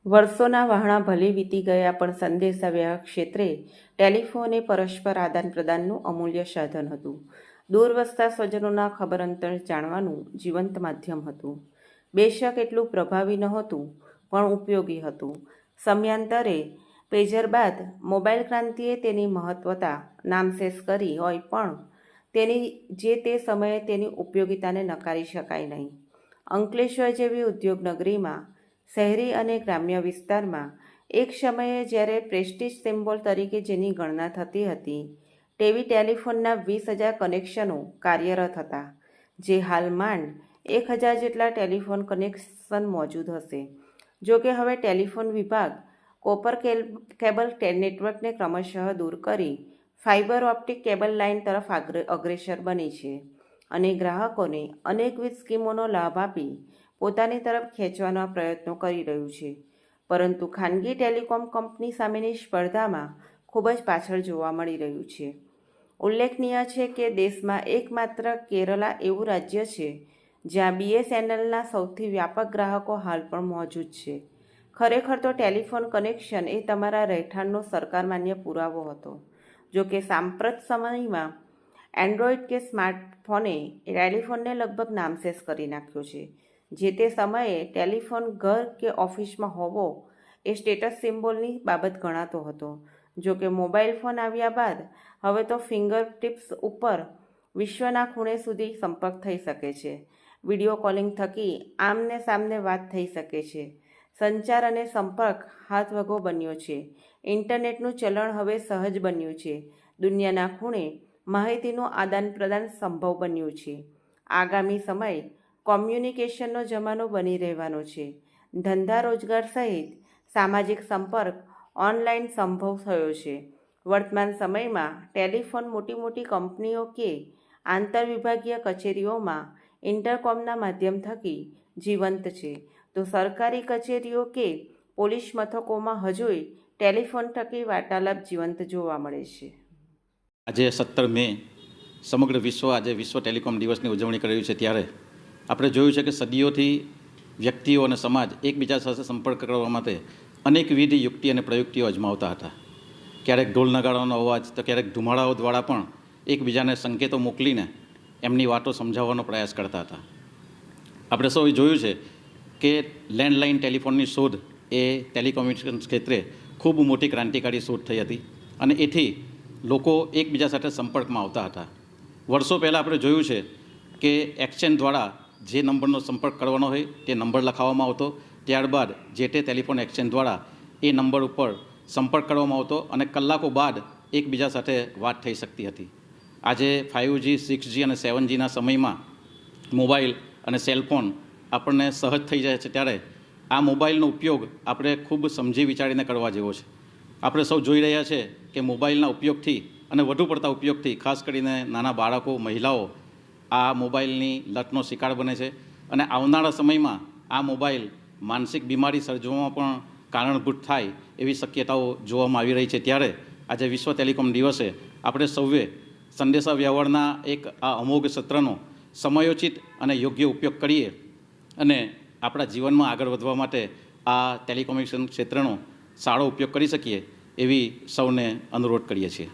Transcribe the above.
વર્ષોના વહાણા ભલે વીતી ગયા, પણ સંદેશાવ્યવહાર ક્ષેત્રે ટેલિફોન એ પરસ્પર આદાન પ્રદાનનું અમૂલ્ય સાધન હતું. દૂર વસતા સ્વજનોના ખબર અંતર જાણવાનું જીવંત માધ્યમ હતું. બેશક એટલું પ્રભાવી નહોતું, પણ ઉપયોગી હતું. સમયાંતરે પેજર બાદ મોબાઈલ ક્રાંતિએ તેની મહત્વતા નામશેષ કરી હોય, પણ તે સમયે તેની ઉપયોગિતાને નકારી શકાય નહીં. અંકલેશ્વર જેવી ઉદ્યોગ નગરીમાં, શહેરી અને ગ્રામ્ય વિસ્તારમાં એક સમયે જ્યારે પ્રેસ્ટીજ સિમ્બોલ તરીકે જેની ગણના થતી હતી, તેવી ટેલિફોનના 20,000 કનેક્શનો કાર્યરત હતા, જે હાલ માંડ 1,000 જેટલા ટેલિફોન કનેક્શન મોજૂદ હશે. જો કે હવે ટેલિફોન વિભાગ કોપર કેબલ નેટવર્કને ક્રમશઃ દૂર કરી ફાઇબર ઓપ્ટિક કેબલ લાઇન તરફ અગ્રેસર બની છે અને ગ્રાહકોને અનેકવિધ સ્કીમોનો લાભ આપી પોતાની તરફ ખેંચવાના પ્રયત્નો કરી રહ્યું છે, પરંતુ ખાનગી ટેલિકોમ કંપની સામેની સ્પર્ધામાં ખૂબ જ પાછળ જોવા મળી રહ્યું છે. ઉલ્લેખનીય છે કે દેશમાં એકમાત્ર કેરલા એવું રાજ્ય છે જ્યાં BSNLના સૌથી વ્યાપક ગ્રાહકો હાલ પણ મોજૂદ છે. ખરેખર તો ટેલિફોન કનેક્શન એ તમારા રહેઠાણનો સરકાર માન્ય પુરાવો હતો. જો કે સાંપ્રત સમયમાં એન્ડ્રોઇડ કે સ્માર્ટફોને ટેલિફોનને લગભગ નામશેષ કરી નાખ્યો છે. જે તે સમયે ટેલિફોન ઘર કે ઓફિસમાં હોવો એ સ્ટેટસ સિમ્બોલની બાબત ગણાતો હતો. જો કે મોબાઈલ ફોન આવ્યા બાદ હવે તો ફિંગર ટિપ્સ ઉપર વિશ્વના ખૂણે સુધી સંપર્ક થઈ શકે છે. વિડીયો કોલિંગ થકી આમને સામને વાત થઈ શકે છે. સંચાર અને સંપર્ક હાથવગો બન્યો છે. ઇન્ટરનેટનું ચલણ હવે સહજ બન્યું છે. દુનિયાના ખૂણે માહિતીનું આદાન પ્રદાન સંભવ બન્યું છે. આગામી સમય કોમ્યુનિકેશનનો જમાનો બની રહેવાનો છે. ધંધા રોજગાર સહિત સામાજિક સંપર્ક ઓનલાઈન સંભવ થયો છે. વર્તમાન સમયમાં ટેલિફોન મોટી કંપનીઓ કે આંતરવિભાગીય કચેરીઓમાં ઇન્ટરકોમના માધ્યમ થકી જીવંત છે, તો સરકારી કચેરીઓ કે પોલીસ મથકોમાં હજુય ટેલિફોન થકી વાર્તાલાપ જીવંત જોવા મળે છે. આજે 17 મે સમગ્ર વિશ્વ આજે વિશ્વ ટેલિકોમ દિવસની ઉજવણી કરી રહ્યું છે. ત્યારે આપણે જોયું છે કે સદીઓથી વ્યક્તિઓ અને સમાજ એકબીજા સાથે સંપર્ક કરવા માટે અનેકવિધ યુક્તિ અને પ્રયુક્તિઓ અજમાવતા હતા. ક્યારેક ઢોલ નગારાનો અવાજ તો ક્યારેક ધુમાડાઓ દ્વારા પણ એકબીજાને સંકેતો મોકલીને એમની વાતો સમજાવવાનો પ્રયાસ કરતા હતા. આપણે સૌએ જોયું છે કે લેન્ડલાઇન ટેલિફોનની શોધ એ ટેલિકોમ્યુનિકેશન ક્ષેત્રે ખૂબ મોટી ક્રાંતિકારી શોધ થઈ હતી અને એથી લોકો એકબીજા સાથે સંપર્કમાં આવતા હતા. વર્ષો પહેલાં આપણે જોયું છે કે એક્સચેન્જ દ્વારા જે નંબરનો સંપર્ક કરવાનો હોય તે નંબર લખાવવામાં આવતો, ત્યારબાદ જે તે ટેલિફોન એક્સચેન્જ દ્વારા એ નંબર ઉપર સંપર્ક કરવામાં આવતો અને કલાકો બાદ એકબીજા સાથે વાત થઈ શકતી હતી. આજે 5G, 6G અને 7Gના સમયમાં મોબાઈલ અને સેલફોન આપણને સહજ થઈ જાય છે, ત્યારે આ મોબાઈલનો ઉપયોગ આપણે ખૂબ સમજી વિચારીને કરવા જેવો છે. આપણે સૌ જોઈ રહ્યા છે કે મોબાઈલના ઉપયોગથી અને વધુ પડતા ઉપયોગથી ખાસ કરીને નાના બાળકો, મહિલાઓ આ મોબાઈલની લતનો શિકાર બને છે અને આવનારા સમયમાં આ મોબાઈલ માનસિક બીમારી સર્જવામાં પણ કારણભૂત થાય એવી શક્યતાઓ જોવામાં આવી રહી છે. ત્યારે આજે વિશ્વ ટેલિકોમ દિવસે આપણે સૌએ સંદેશા વ્યવહારના એક આ અમોઘ સત્રનો સમયોચિત અને યોગ્ય ઉપયોગ કરીએ અને આપણા જીવનમાં આગળ વધવા માટે આ ટેલિકોમ્યુનિકેશન ક્ષેત્રનો સારો ઉપયોગ કરી શકીએ એવી સૌને અનુરોધ કરીએ છીએ.